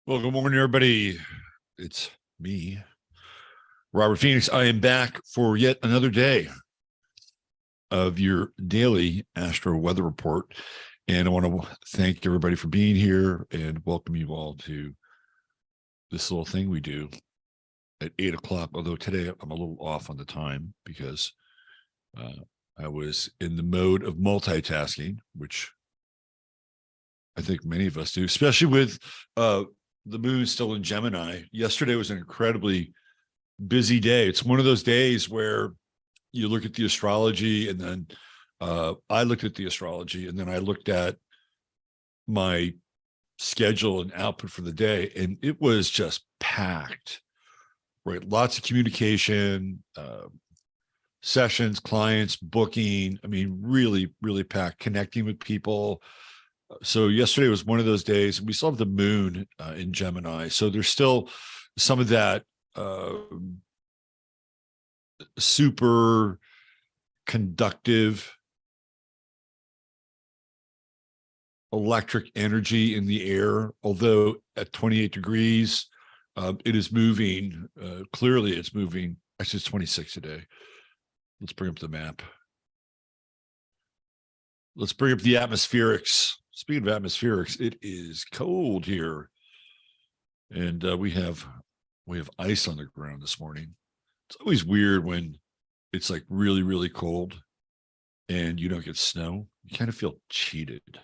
Well, good morning, everybody. It's me, Robert Phoenix. I am back for yet another day of your daily Astro Weather Report. And I want to thank everybody for being here and welcome you all to this little thing we do at 8 o'clock. Although today I'm a little off on the time because I was in the mode of multitasking, which I think many of us do, especially with the moon still in Gemini. Yesterday was an incredibly busy day. It's one of those days where you look at the astrology and then I looked at the astrology and then I looked at my schedule and output for the day, and it was just packed, right? Lots of communication, sessions, clients, booking. I mean, really, really packed, connecting with people. So yesterday was one of those days. We still have the moon in Gemini. So there's still some of that super conductive electric energy in the air, although at 28 degrees, it is moving. Clearly it's moving. Actually, it's 26 today. Let's bring up the map. Let's bring up the atmospherics. Speaking of atmospherics, it is cold here. And we have ice on the ground this morning. It's always weird when it's like really, really cold and you don't get snow. You kind of feel cheated, a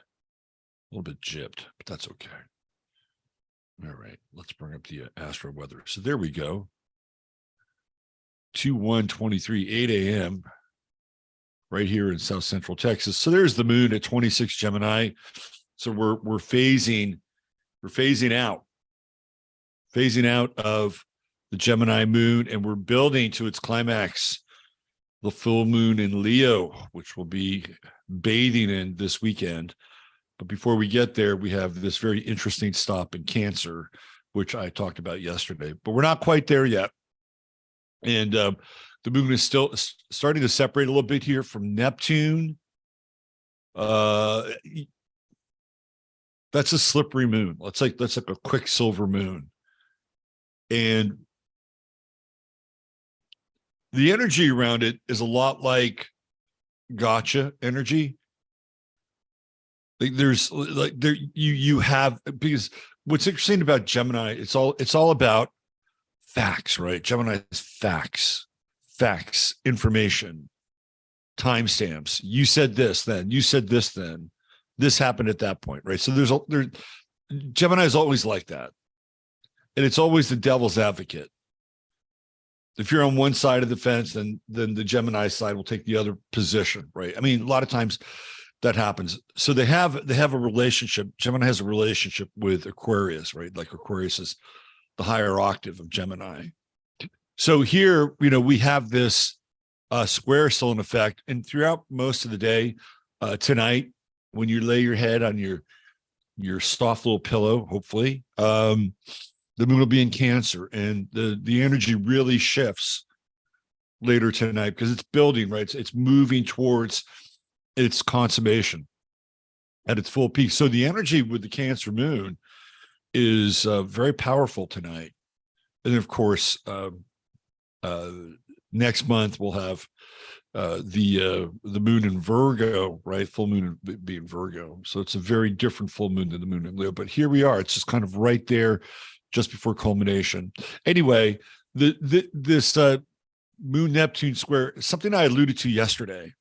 little bit gypped, but that's okay. All right, let's bring up the Astro Weather. So there we go. 2/1/23, 8 a.m. right here in South Central Texas. So there's the moon at 26 Gemini. So we're phasing out of the Gemini moon, and we're building to its climax, the full moon in Leo, which we'll be bathing in this weekend. But before we get there, we have this very interesting stop in Cancer, which I talked about yesterday, but we're not quite there yet. And the moon is still starting to separate a little bit here from Neptune. That's a slippery moon. That's like a quicksilver moon. And the energy around it is a lot like gotcha energy. Like there's like there you have, because what's interesting about Gemini, it's all about facts, right? Gemini is facts, information, timestamps. You said this then, you said this then, this happened at that point, right? So Gemini is always like that. And it's always the devil's advocate. If you're on one side of the fence, then the Gemini side will take the other position, right? I mean, a lot of times that happens. So they have a relationship. Gemini has a relationship with Aquarius, right? Like Aquarius is the higher octave of Gemini. So here, we have this square still in effect, and throughout most of the day, tonight, when you lay your head on your soft little pillow, hopefully, the moon will be in Cancer, and the energy really shifts later tonight because it's building, right? It's moving towards its consummation at its full peak. So the energy with the Cancer moon is very powerful tonight. And of course, next month we'll have the moon in Virgo, right? Full moon being Virgo. So it's a very different full moon than the moon in Leo. But here we are. It's just kind of right there, just before culmination. Anyway, this moon Neptune square, something I alluded to yesterday,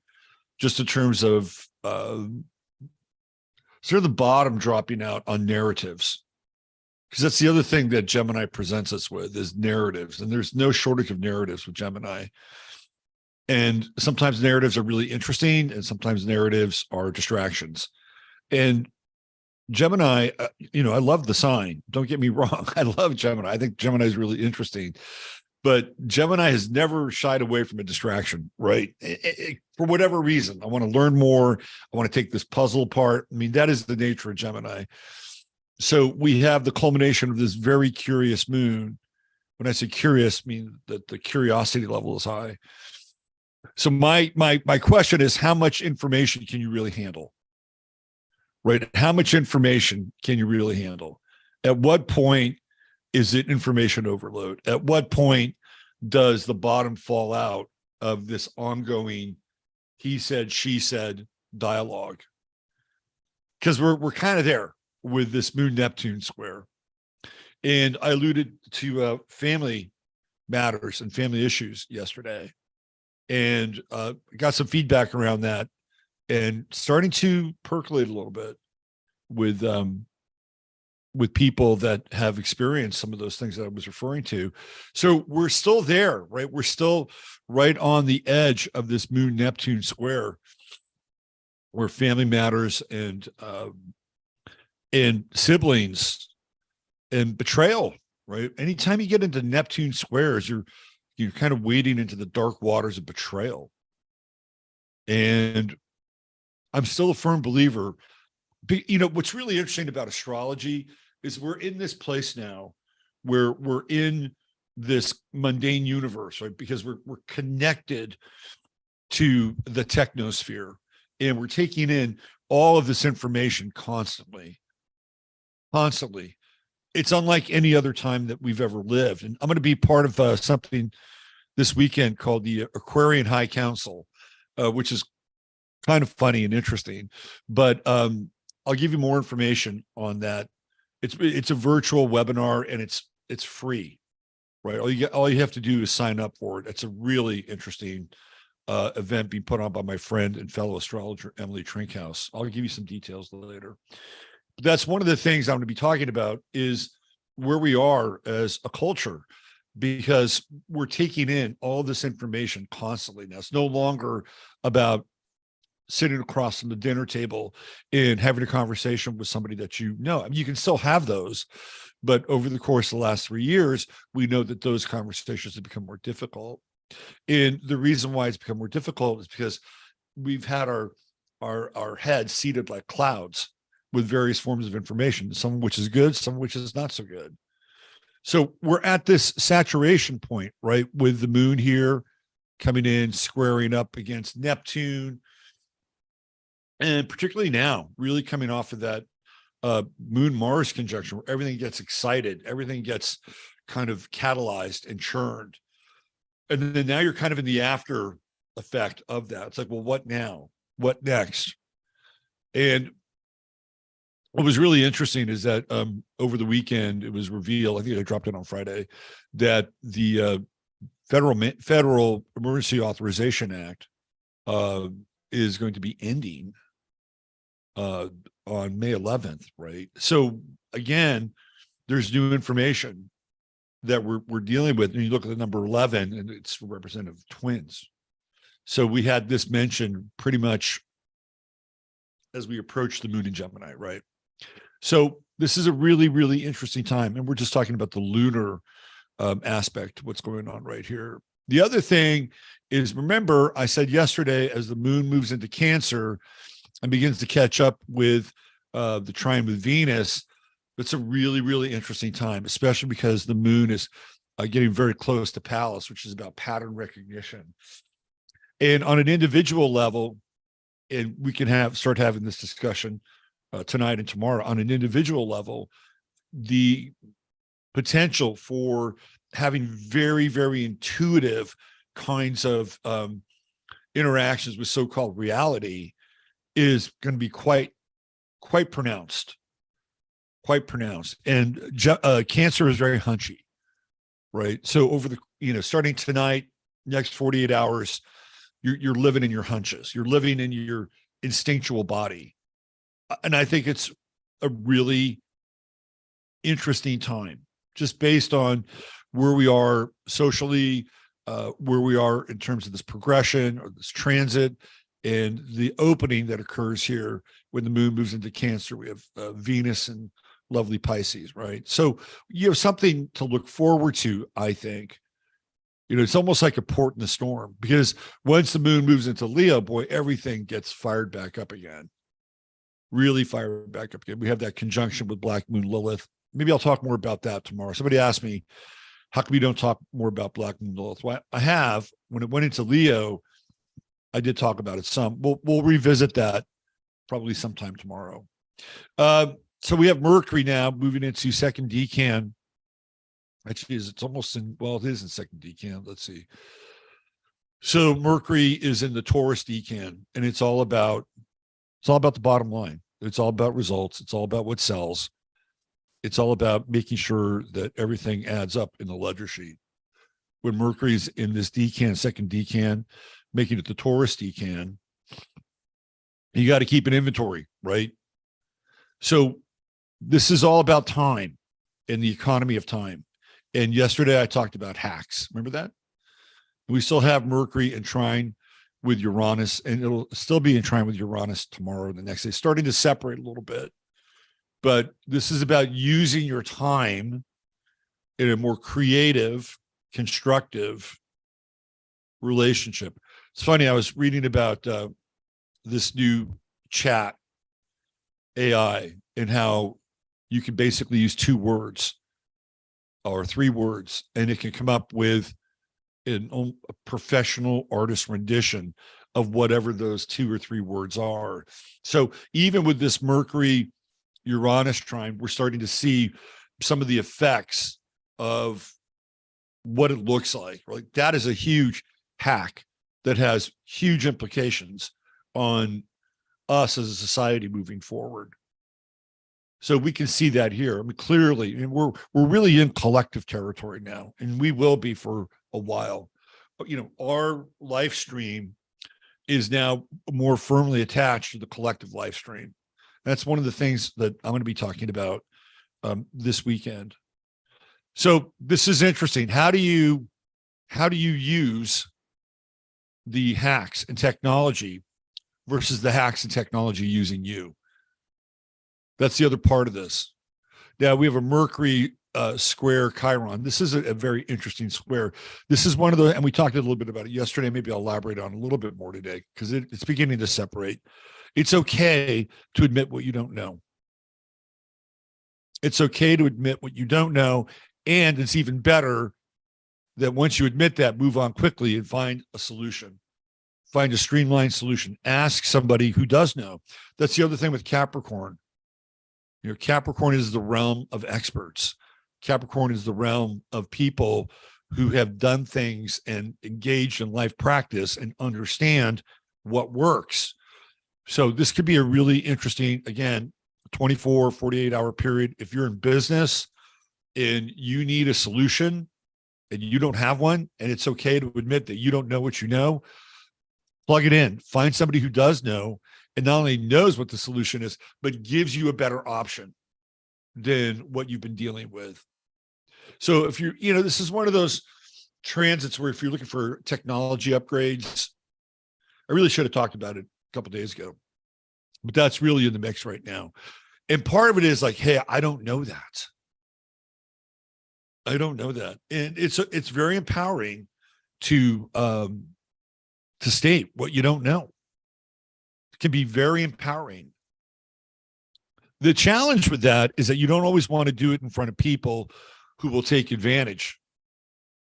just in terms of sort of the bottom dropping out on narratives. Because that's the other thing that Gemini presents us with is narratives. And there's no shortage of narratives with Gemini. And sometimes narratives are really interesting, and sometimes narratives are distractions. And Gemini, I love the sign. Don't get me wrong. I love Gemini. I think Gemini is really interesting. But Gemini has never shied away from a distraction, right? For whatever reason. I want to learn more. I want to take this puzzle apart. I mean, that is the nature of Gemini. So we have the culmination of this very curious moon. When I say curious, I mean that the curiosity level is high. So my question is, how much information can you really handle? Right? How much information can you really handle? At what point is it information overload? At what point does the bottom fall out of this ongoing he said, she said dialogue? Because we're kind of there with this moon Neptune square. And I alluded to family matters and family issues yesterday, and got some feedback around that, and starting to percolate a little bit with people that have experienced some of those things that I was referring to. So we're still there, right? We're still right on the edge of this moon Neptune square, where family matters and siblings and betrayal, right? Anytime you get into Neptune squares, you're kind of wading into the dark waters of betrayal. And I'm still a firm believer. You know, what's really interesting about astrology is we're in this place now where we're in this mundane universe, right? Because we're connected to the technosphere, and we're taking in all of this information constantly. It's unlike any other time that we've ever lived. And I'm going to be part of something this weekend called the Aquarian High Council, which is kind of funny and interesting. But I'll give you more information on that. It's a virtual webinar, and it's free, right? All you have to do is sign up for it. It's a really interesting event being put on by my friend and fellow astrologer Emily Trinkhouse. I'll give you some details later. But that's one of the things I'm going to be talking about, is where we are as a culture, because we're taking in all this information constantly now. It's no longer about sitting across from the dinner table and having a conversation with somebody that you know. I mean, you can still have those, but over the course of the last 3 years, we know that those conversations have become more difficult. And the reason why it's become more difficult is because we've had our heads seated like clouds with various forms of information, some of which is good, some of which is not so good. So we're at this saturation point, right? With the moon here coming in, squaring up against Neptune. And particularly now, really coming off of that Moon-Mars conjunction, where everything gets excited, everything gets kind of catalyzed and churned. And then now you're kind of in the after effect of that. It's like, well, what now? What next? And what was really interesting is that over the weekend, it was revealed, I think I dropped it on Friday, that the Federal Emergency Authorization Act is going to be ending on May 11th, right? So again, there's new information that we're dealing with. And you look at the number 11, and it's representative of twins. So we had this mentioned pretty much as we approach the moon in Gemini, right? So this is a really, really interesting time. And we're just talking about the lunar aspect, what's going on right here. The other thing is, remember, I said yesterday, as the moon moves into Cancer and begins to catch up with the trine with Venus, it's a really, really interesting time, especially because the moon is getting very close to Pallas, which is about pattern recognition. And on an individual level, and we can start having this discussion tonight and tomorrow, on an individual level, the potential for having very, very intuitive kinds of interactions with so-called reality is going to be quite pronounced. And Cancer is very hunchy, right? So over the, starting tonight, next 48 hours, you're living in your hunches. You're living in your instinctual body. And I think it's a really interesting time, just based on where we are socially, where we are in terms of this progression or this transit, and the opening that occurs here when the moon moves into Cancer. We have Venus and lovely Pisces, right? So you have something to look forward to, I think. It's almost like a port in the storm, because once the moon moves into Leo, boy, everything gets fired back up again. Really fired back up again. We have that conjunction with Black Moon Lilith. Maybe I'll talk more about that tomorrow. Somebody asked me, how come you don't talk more about Black Moon Lilith? Well, I have. When it went into Leo, I did talk about it some. We'll revisit that probably sometime tomorrow. So we have Mercury now moving into second decan. Actually, it's almost in, well, it is in second decan. Let's see. So Mercury is in the Taurus decan, and it's all about the bottom line. It's all about results. It's all about what sells. It's all about making sure that everything adds up in the ledger sheet. When Mercury's in this decan, second decan, making it the Taurus decan, you got to keep an inventory, right? So this is all about time and the economy of time. And yesterday I talked about hacks. Remember that? We still have Mercury in trine with Uranus, and it'll still be in trine with Uranus tomorrow, the next day, starting to separate a little bit. But this is about using your time in a more creative, constructive relationship. It's funny, I was reading about this new chat AI and how you can basically use 2 words or 3 words, and it can come up with a professional artist rendition of whatever those 2 or 3 words are. So even with this Mercury Uranus trine, we're starting to see some of the effects of what it looks like. Like, that is a huge hack that has huge implications on us as a society moving forward. So we can see that here. I mean, clearly, and we're really in collective territory now, and we will be for a while. You know, our life stream is now more firmly attached to the collective life stream. That's one of the things that I'm going to be talking about this weekend. So this is interesting. How do you use the hacks and technology versus the hacks and technology using you? That's the other part of this. Now we have a Mercury square Chiron. This is a very interesting square. This is one of the, and we talked a little bit about it yesterday. Maybe I'll elaborate on a little bit more today because it's beginning to separate. It's okay to admit what you don't know. It's okay to admit what you don't know. And it's even better that once you admit that, move on quickly and find a solution. Find a streamlined solution. Ask somebody who does know. That's the other thing with Capricorn. You know, Capricorn is the realm of experts. Capricorn is the realm of people who have done things and engaged in life practice and understand what works. So this could be a really interesting, again, 24, 48-hour period. If you're in business and you need a solution and you don't have one, and it's okay to admit that you don't know what you know, plug it in. Find somebody who does know and not only knows what the solution is, but gives you a better option than what you've been dealing with. So if you're, you know, this is one of those transits where if you're looking for technology upgrades, I really should have talked about it a couple of days ago, but that's really in the mix right now. And part of it is like, hey, I don't know that. I don't know that. And it's very empowering to state what you don't know. It can be very empowering. The challenge with that is that you don't always want to do it in front of people who will take advantage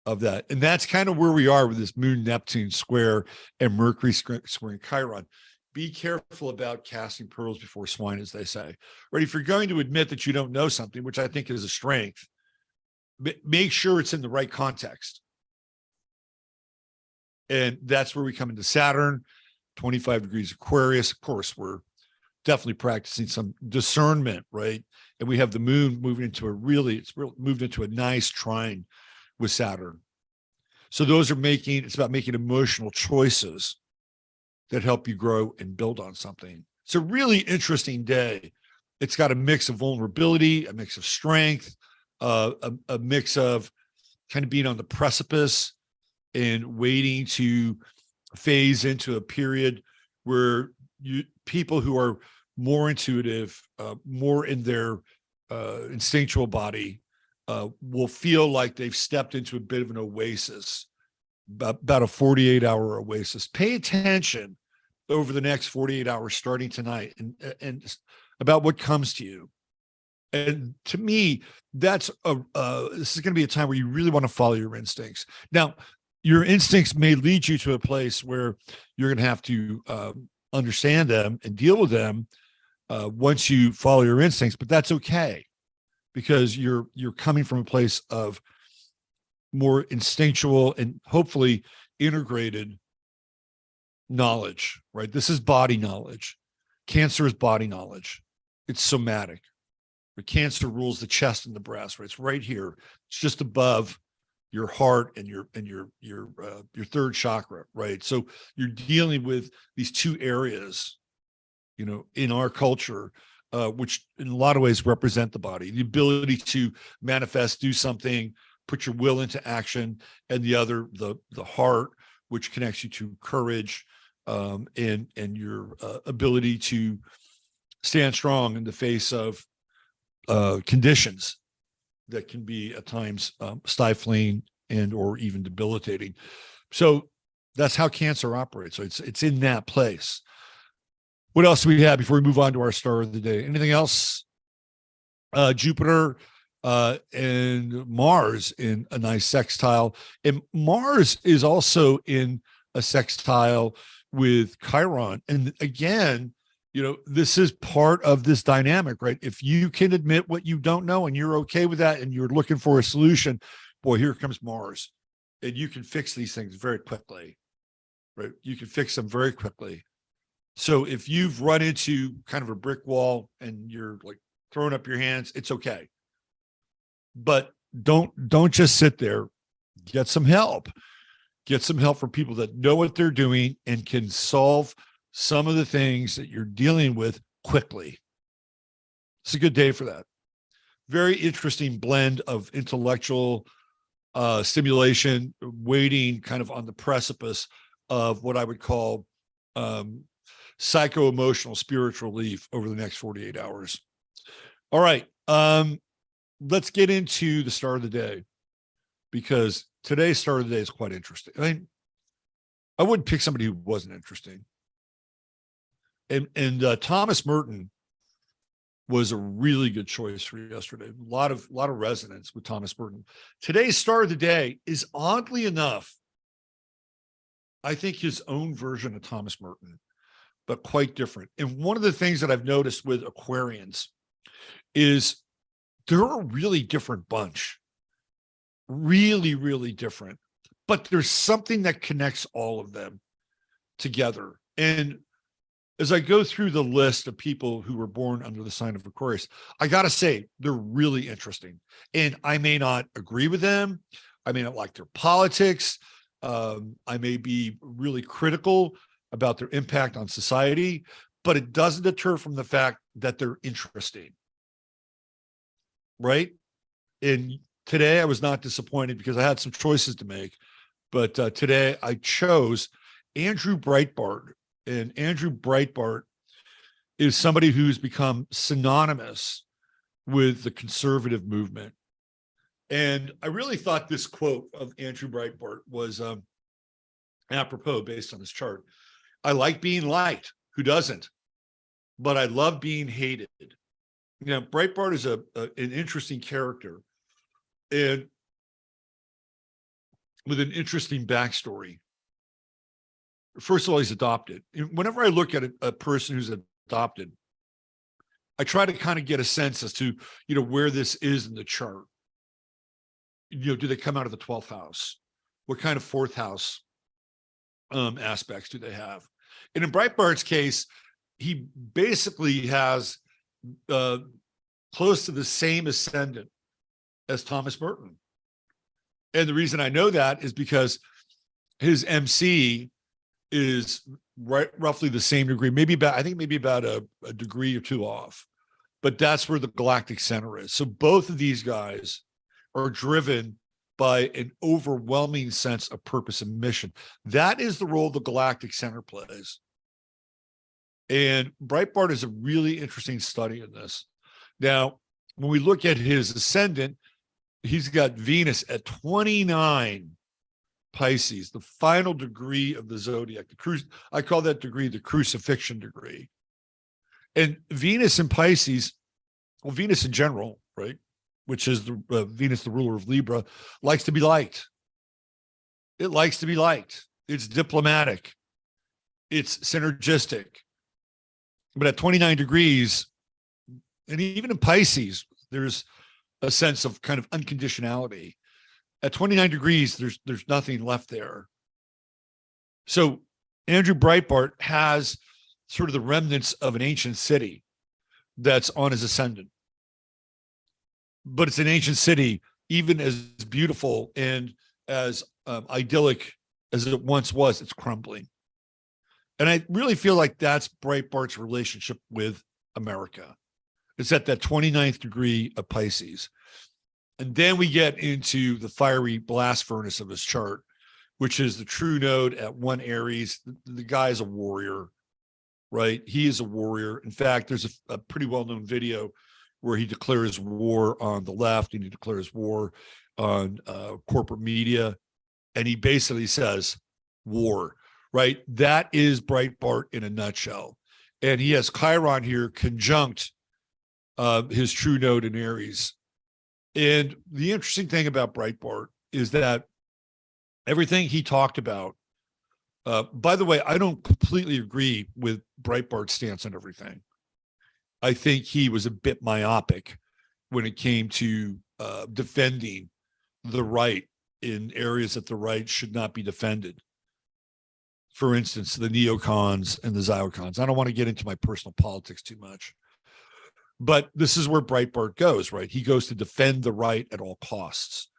of that. And that's kind of where we are with this Moon Neptune square and Mercury squaring Chiron. Be careful about casting pearls before swine, as they say. Right? If you're going to admit that you don't know something, which I think is a strength, make sure it's in the right context. And that's where we come into Saturn, 25 degrees Aquarius. Of course, we're definitely practicing some discernment, right? And we have the moon moving into moved into a nice trine with Saturn. So those are it's about making emotional choices that help you grow and build on something. It's a really interesting day. It's got a mix of vulnerability, a mix of strength, a mix of kind of being on the precipice and waiting to phase into a period where people who are more intuitive, more in their instinctual body, will feel like they've stepped into a bit of an oasis, about a 48-hour oasis. Pay attention over the next 48 hours starting tonight and about what comes to you. And to me, this is going to be a time where you really want to follow your instincts. Now, your instincts may lead you to a place where you're going to have to understand them and deal with them, once you follow your instincts, but that's okay because you're coming from a place of more instinctual and hopefully integrated knowledge, right? This is body knowledge. Cancer is body knowledge. It's somatic. But cancer rules the chest and the breast, right? It's right here. It's just above your heart and your third chakra, right? So you're dealing with these two areas, in our culture, which in a lot of ways represent the body, the ability to manifest, do something, put your will into action, and the other, the heart, which connects you to courage, and your ability to stand strong in the face of conditions that can be at times stifling and or even debilitating. So that's how cancer operates. So it's in that place. What else do we have before we move on to our star of the day? Anything else? Jupiter and Mars in a nice sextile. And Mars is also in a sextile with Chiron. And again, this is part of this dynamic, right? If you can admit what you don't know and you're okay with that and you're looking for a solution, boy, here comes Mars. And you can fix these things very quickly, right? You can fix them very quickly. So if you've run into kind of a brick wall and you're like throwing up your hands, it's okay. But don't just sit there. Get some help. Get some help from people that know what they're doing and can solve some of the things that you're dealing with quickly. It's a good day for that. Very interesting blend of intellectual stimulation, waiting kind of on the precipice of what I would call psycho-emotional spiritual relief over the next 48 hours. All right. Let's get into the star of the day, because today's star of the day is quite interesting. I mean, I wouldn't pick somebody who wasn't interesting. And Thomas Merton was a really good choice for yesterday. A lot of resonance with Thomas Merton. Today's star of the day is, oddly enough, I think his own version of Thomas Merton, but quite different. And one of the things that I've noticed with Aquarians is they're a really different bunch. Really, really different. But there's something that connects all of them together. And as I go through the list of people who were born under the sign of Aquarius, I got to say, they're really interesting. And I may not agree with them. I may not like their politics. I may be really critical about their impact on society, but it doesn't deter from the fact that they're interesting. Right? And today I was not disappointed because I had some choices to make, but today I chose Andrew Breitbart. And Andrew Breitbart is somebody who's become synonymous with the conservative movement. And I really thought this quote of Andrew Breitbart was apropos based on this chart. I like being liked. Who doesn't? But I love being hated. Breitbart is an interesting character, and with an interesting backstory. First of all, he's adopted. Whenever I look at a person who's adopted, I try to kind of get a sense as to, where this is in the chart. Do they come out of the 12th house? What kind of fourth house aspects do they have? And in Breitbart's case, he basically has close to the same ascendant as Thomas Merton. And the reason I know that is because his MC is roughly the same degree, maybe about a degree or two off, but that's where the galactic center is. So both of these guys are driven by an overwhelming sense of purpose and mission. That is the role the galactic center plays. And Breitbart is a really interesting study in this. Now, when we look at his ascendant, he's got Venus at 29 Pisces, the final degree of the zodiac. I call that degree the crucifixion degree. And Venus in Pisces, well, Venus in general, right, which is the Venus, the ruler of Libra, likes to be liked. It likes to be liked. It's diplomatic. It's synergistic. But at 29 degrees, and even in Pisces, there's a sense of kind of unconditionality. At 29 degrees, there's nothing left there. So Andrew Breitbart has sort of the remnants of an ancient city that's on his ascendant. But it's an ancient city, even as beautiful and as idyllic as it once was, it's crumbling. And I really feel like that's Breitbart's relationship with America. It's at that 29th degree of Pisces. And then we get into the fiery blast furnace of his chart, which is the true node at 1 Aries. The guy is a warrior, right? He is a warrior. In fact, there's a pretty well-known video where he declares war on the left and he declares war on corporate media. And he basically says, war, right? That is Breitbart in a nutshell. And he has Chiron here conjunct his true node in Aries. And the interesting thing about Breitbart is that everything he talked about, by the way, I don't completely agree with Breitbart's stance on everything. I think he was a bit myopic when it came to defending the right in areas that the right should not be defended. For instance, the neocons and the zyocons. I don't want to get into my personal politics too much. But this is where Breitbart goes, right? He goes to defend the right at all costs.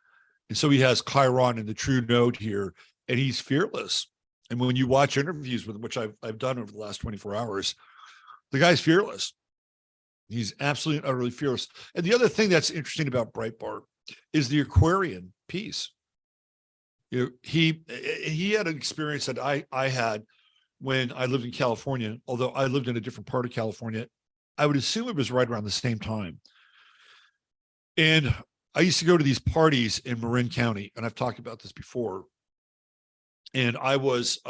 And so he has Chiron in the true node here, and he's fearless. And when you watch interviews with him, which I've done over the last 24 hours, the guy's fearless. He's absolutely, utterly fearless. And the other thing that's interesting about Breitbart is the Aquarian piece. You know, he had an experience that I had when I lived in California, although I lived in a different part of California. I would assume it was right around the same time. And I used to go to these parties in Marin County, and I've talked about this before. And I was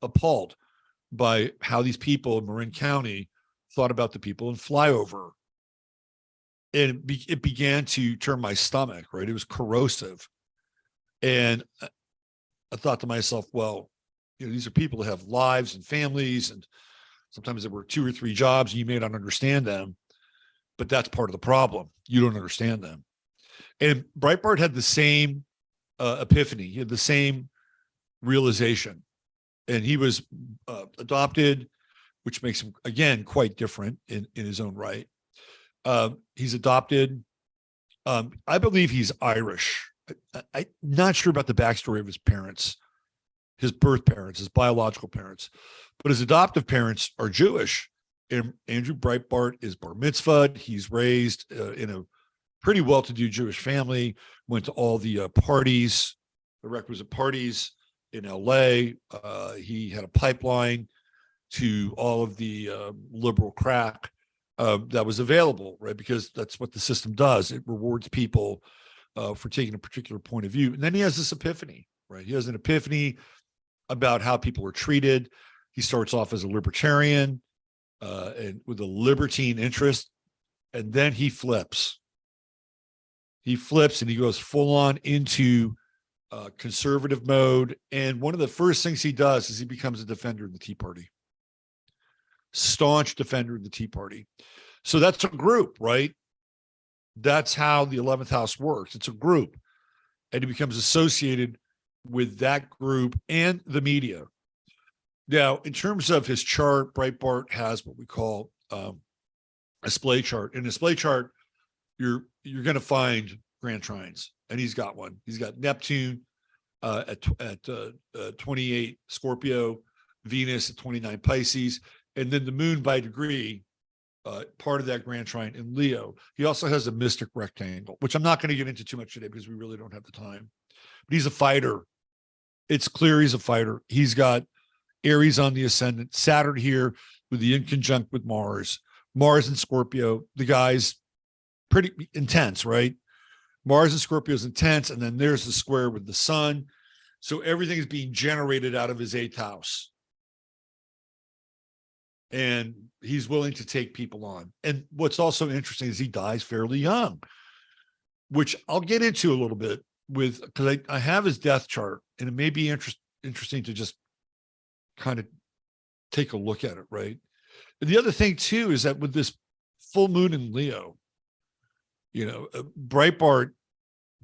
appalled by how these people in Marin County thought about the people in Flyover. And it began to turn my stomach, right? It was corrosive. And I thought to myself, well, you know, these are people that have lives and families, and sometimes they work 2 or 3 jobs, and you may not understand them, but that's part of the problem. You don't understand them. And Breitbart had the same epiphany. He had the same realization. And he was adopted, which makes him, again, quite different in his own right. He's adopted. I believe he's Irish. I'm not sure about the backstory of his parents, his birth parents, his biological parents, but his adoptive parents are Jewish. And Andrew Breitbart is bar mitzvahed. He's raised in a pretty well-to-do Jewish family, went to all the parties, the requisite parties in LA. He had a pipeline to all of the liberal crack that was available, right? Because that's what the system does. It rewards people for taking a particular point of view. And then he has this epiphany, right? He has an epiphany about how people are treated. He starts off as a libertarian and with a libertine interest, and then he flips. He flips and he goes full on into conservative mode. And one of the first things he does is he becomes a defender of the Tea Party. Staunch defender of the Tea Party. So that's a group, right? That's how the 11th house works. It's a group. And he becomes associated with that group and the media. Now, in terms of his chart, Breitbart has what we call a splay chart. In a splay chart, you're going to find grand trines, and he's got one. He's got Neptune at 28 Scorpio, Venus at 29 Pisces, and then the moon by degree, part of that grand trine in Leo. He also has a mystic rectangle, which I'm not going to get into too much today because we really don't have the time. But he's a fighter. It's clear he's a fighter. He's got Aries on the ascendant, Saturn here with the in conjunct with Mars. Mars and Scorpio, the guy's pretty intense, right? Mars and Scorpio is intense, and then there's the square with the sun. So everything is being generated out of his 8th house. And he's willing to take people on. And what's also interesting is he dies fairly young, which I'll get into a little bit with, because I have his death chart, and it may be interesting to just kind of take a look at it, right? And the other thing too is that with this full moon in Leo, Breitbart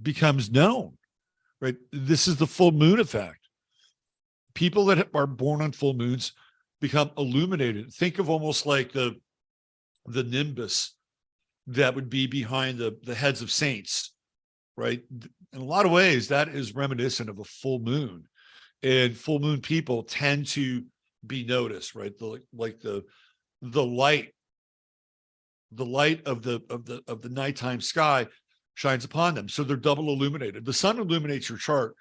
becomes known, right? This is the full moon effect. People that are born on full moons become illuminated. Think of almost like the nimbus that would be behind the heads of saints, right? In a lot of ways, that is reminiscent of a full moon, and full moon people tend to be noticed, right? The light of the nighttime sky shines upon them, so they're double illuminated. The sun illuminates your chart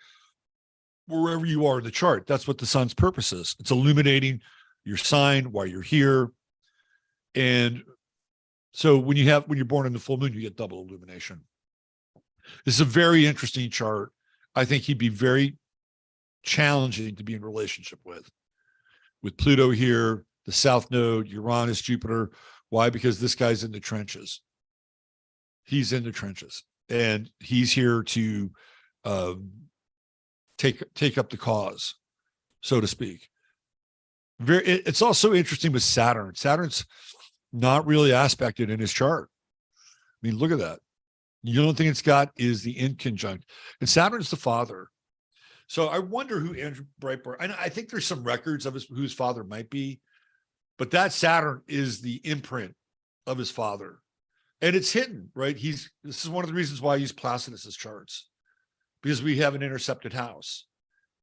wherever you are in the chart. That's what the sun's purpose is. It's illuminating your sign while you're here. And so when you're born in the full moon, you get double illumination. This is a very interesting chart. I think he'd be very challenging to be in relationship with Pluto here, the South Node, Uranus, Jupiter. Why? Because this guy's in the trenches. He's in the trenches, and he's here to take up the cause, so to speak. It's also interesting with Saturn. Saturn's not really aspected in his chart. I mean, look at that. The only thing it's got is the inconjunct, and Saturn's the father. So I wonder who Andrew Breitbart. I think there's some records of who his father might be, but that Saturn is the imprint of his father, and it's hidden, right? This is one of the reasons why I use Placidus's charts, because we have an intercepted house.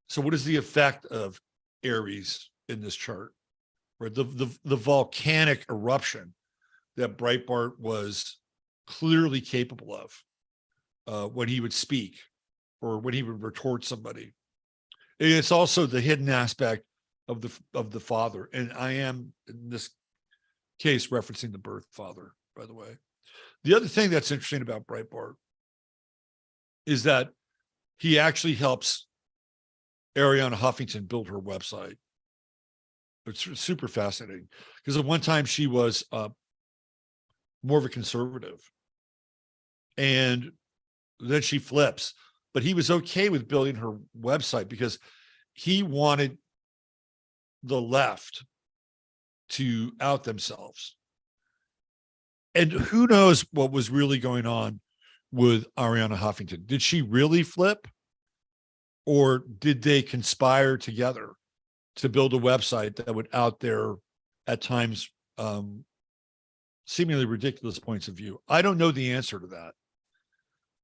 So what is the effect of Aries in this chart? Right, the volcanic eruption that Breitbart was clearly capable of when he would speak or when he would retort somebody. And it's also the hidden aspect of the father. And I am, in this case, referencing the birth father, by the way. The other thing that's interesting about Breitbart is that he actually helps Arianna Huffington build her website. It's super fascinating because at one time she was more of a conservative, and then she flips. But he was okay with building her website because he wanted the left to out themselves. And who knows what was really going on with Arianna Huffington? Did she really flip, or did they conspire together to build a website that would out their, at times, seemingly ridiculous points of view? I don't know the answer to that.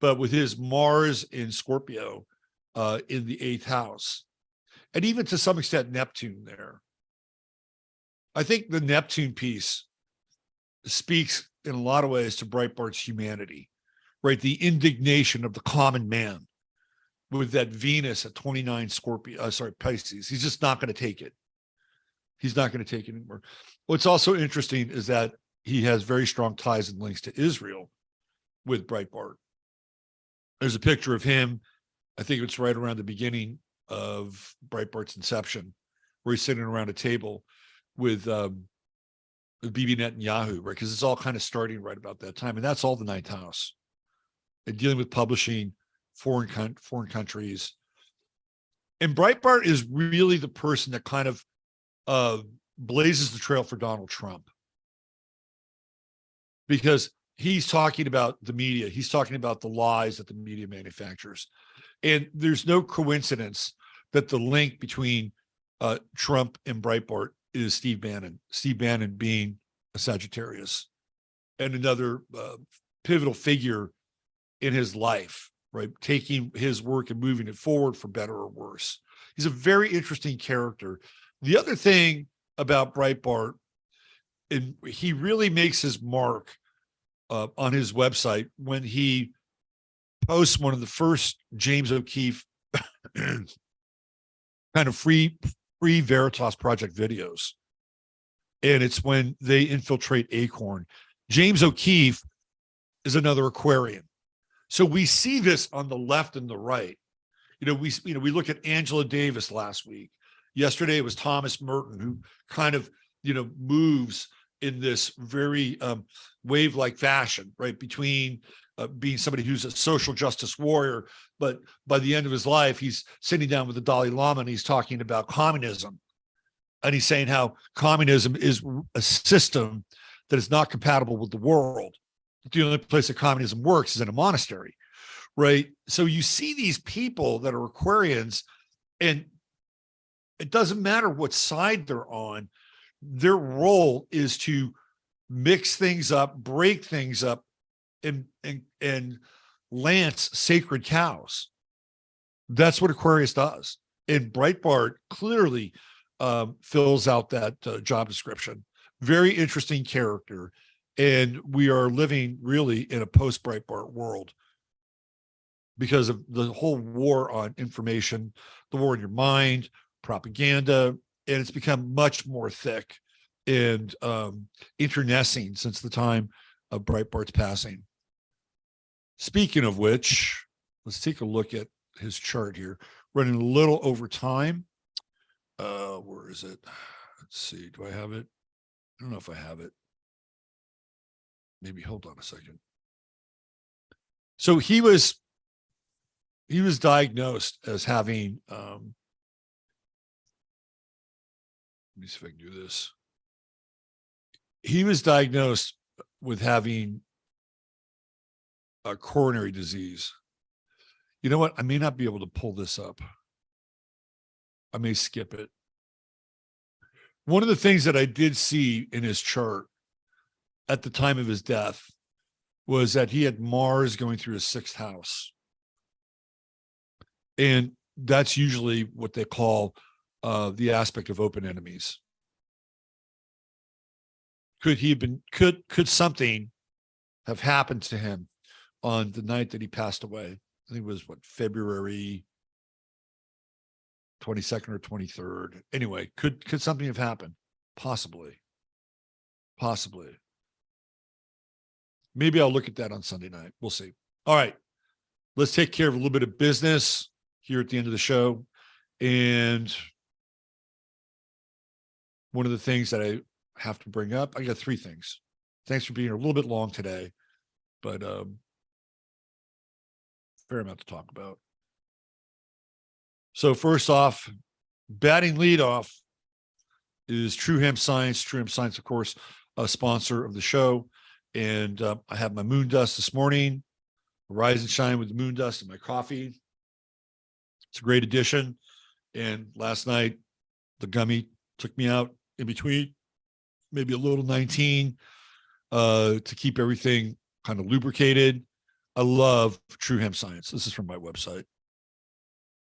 But with his Mars in Scorpio in the 8th house, and even to some extent Neptune there, I think the Neptune piece speaks in a lot of ways to Breitbart's humanity, right? The indignation of the common man with that Venus at 29 Pisces. He's just not going to take it. He's not going to take it anymore. What's also interesting is that he has very strong ties and links to Israel with Breitbart. There's a picture of him. I think it's right around the beginning of Breitbart's inception, where he's sitting around a table with Bibi Netanyahu, right? Because it's all kind of starting right about that time. And that's all the 9th house. And dealing with publishing, foreign countries. And Breitbart is really the person that kind of blazes the trail for Donald Trump. Because he's talking about the media. He's talking about the lies that the media manufactures. And there's no coincidence that the link between Trump and Breitbart is Steve Bannon. Steve Bannon being a Sagittarius and another pivotal figure in his life, right? Taking his work and moving it forward for better or worse. He's a very interesting character. The other thing about Breitbart, and he really makes his mark on his website when he posts one of the first James O'Keefe kind of free Veritas Project videos. And it's when they infiltrate Acorn. James O'Keefe is another Aquarian. So we see this on the left and the right. We look at Angela Davis last week. Yesterday it was Thomas Merton, who kind of, moves in this very wave-like fashion, right? Between being somebody who's a social justice warrior, but by the end of his life, he's sitting down with the Dalai Lama and he's talking about communism. And he's saying how communism is a system that is not compatible with the world. The only place that communism works is in a monastery, right? So you see these people that are Aquarians, and it doesn't matter what side they're on. Their role is to mix things up, break things up, and lance sacred cows. That's what Aquarius does. And Breitbart clearly fills out that job description. Very interesting character. And we are living really in a post-Breitbart world because of the whole war on information, the war in your mind, propaganda, and it's become much more thick and internecine since the time of Breitbart's passing. Speaking of which, let's take a look at his chart here. Running a little over time. Where is it? Let's see. Do I have it? I don't know if I have it. Maybe hold on a second. So he was diagnosed as having let me see if I can do this. He was diagnosed with having a coronary disease. You know what? I may not be able to pull this up. I may skip it. One of the things that I did see in his chart at the time of his death was that he had Mars going through his 6th house. And that's usually what they call the aspect of open enemies. Could something have happened to him on the night that he passed away? I think it was February 22nd or 23rd. Anyway, could something have happened? Possibly. Maybe I'll look at that on Sunday night. We'll see. All right. Let's take care of a little bit of business here at the end of the show. And one of the things that I have to bring up, I got 3 things. Thanks for being a little bit long today, but fair amount to talk about. So first off, batting leadoff is True Hemp Science. True Hemp Science, of course, a sponsor of the show. And I have my moon dust this morning. Rise and shine with the moon dust in my coffee. It's a great addition. And last night, the gummy took me out in between, maybe a little 19, to keep everything kind of lubricated. I love True Hemp Science. This is from my website,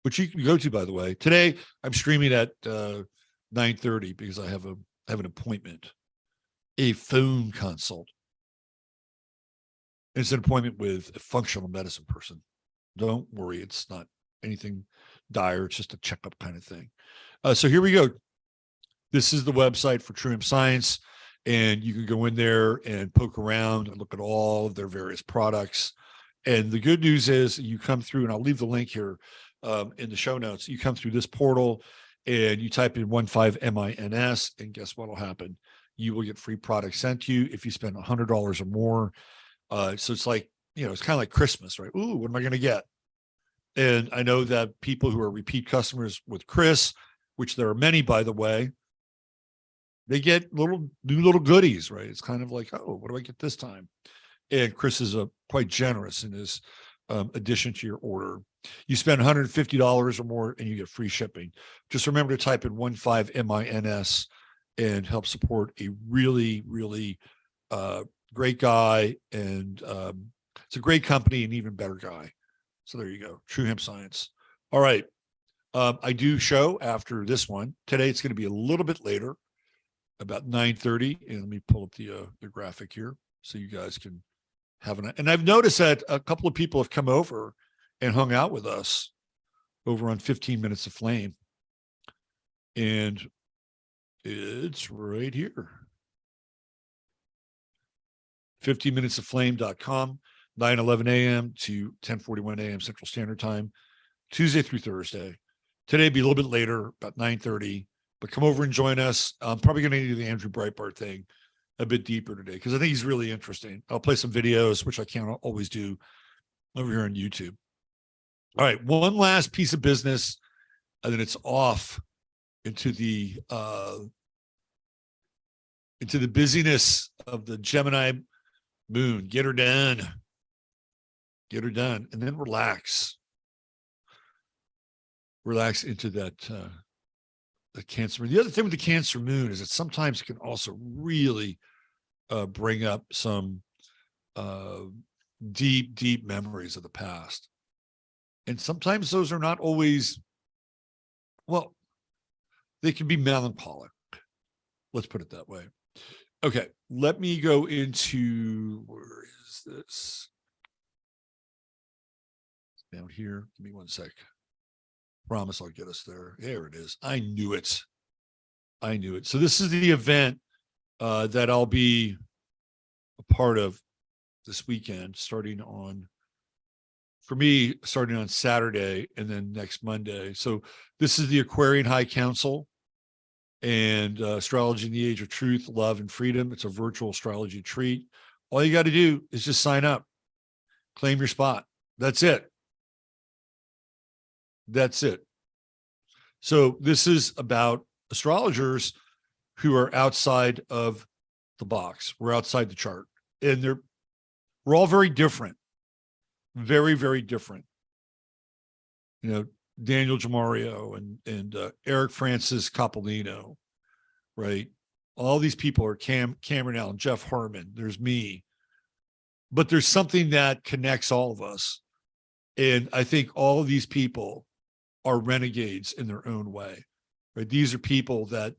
which you can go to, by the way. Today, I'm streaming at 9:30 because I have an appointment, a phone consult. It's an appointment with a functional medicine person. Don't worry, it's not anything dire. It's just a checkup kind of thing. So here we go. This is the website for True Hemp Science, and you can go in there and poke around and look at all of their various products. And the good news is you come through, and I'll leave the link here in the show notes. You come through this portal and you type in 15MINS, and guess what will happen? You will get free products sent to you if you spend $100 or more. So it's like, it's kind of like Christmas, right? Ooh, what am I going to get? And I know that people who are repeat customers with Chris, which there are many, by the way, they get new little goodies, right? It's kind of like, oh, what do I get this time? And Chris is quite generous in his addition to your order. You spend $150 or more and you get free shipping. Just remember to type in 15MINS and help support a really, really great guy. And it's a great company, and even better guy. So there you go. True Hemp Science. All right. I do show after this one. Today it's going to be a little bit later, about 9:30. And let me pull up the graphic here so you guys can have an. And I've noticed that a couple of people have come over and hung out with us over on 15 Minutes of Flame. And it's right here. 15minutesofflame.com, 9:11 a.m. to 10:41 a.m. Central Standard Time, Tuesday through Thursday. Today be a little bit later, about 9:30, but come over and join us. I'm probably going to do the Andrew Breitbart thing a bit deeper today because I think he's really interesting. I'll play some videos, which I can't always do over here on YouTube. All right, one last piece of business, and then it's off into the busyness of the Gemini moon. Get her done. Get her done. And then relax. Relax into that the Cancer moon. The other thing with the Cancer moon is that sometimes it can also really bring up some deep memories of the past. And sometimes those are not always, well, they can be melancholic. Let's put it that way. Okay, let me go into, where is this? Down here. Give me one sec. Promise I'll get us there. There it is. I knew it. I knew it. So this is the event that I'll be a part of this weekend, starting on Saturday and then next Monday. So this is the Aquarian High Council and Astrology in the Age of Truth, Love, and Freedom. It's a virtual astrology treat. All you got to do is just sign up, claim your spot. That's it. That's it. So this is about astrologers who are outside of the box. We're outside the chart, and we're all very different, very different. You know, Daniel Gemario and Eric Francis Capolino, right? All these people are Cameron Allen, Jeff Harmon. There's me, but there's something that connects all of us, and I think all of these people are renegades in their own way, right? These are people that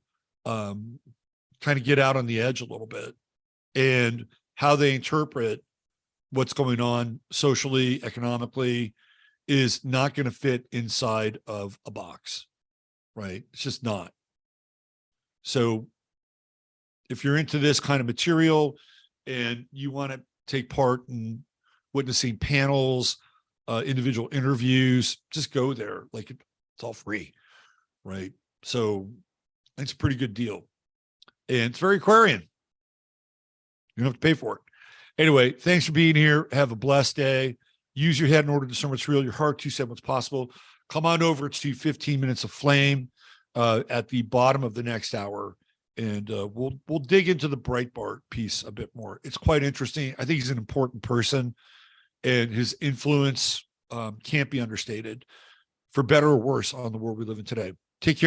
kind of get out on the edge a little bit, and how they interpret what's going on socially, economically, is not going to fit inside of a box, right? It's just not. So if you're into this kind of material and you want to take part in witnessing panels, individual interviews, just go there. Like, it's all free, right? So it's a pretty good deal. And it's very Aquarian. You don't have to pay for it. Anyway, thanks for being here. Have a blessed day. Use your head in order to discern what's real, your heart to set what's possible. Come on over to 15 Minutes of Flame at the bottom of the next hour, and we'll dig into the Breitbart piece a bit more. It's quite interesting. I think he's an important person, and his influence can't be understated, for better or worse, on the world we live in today. Take care.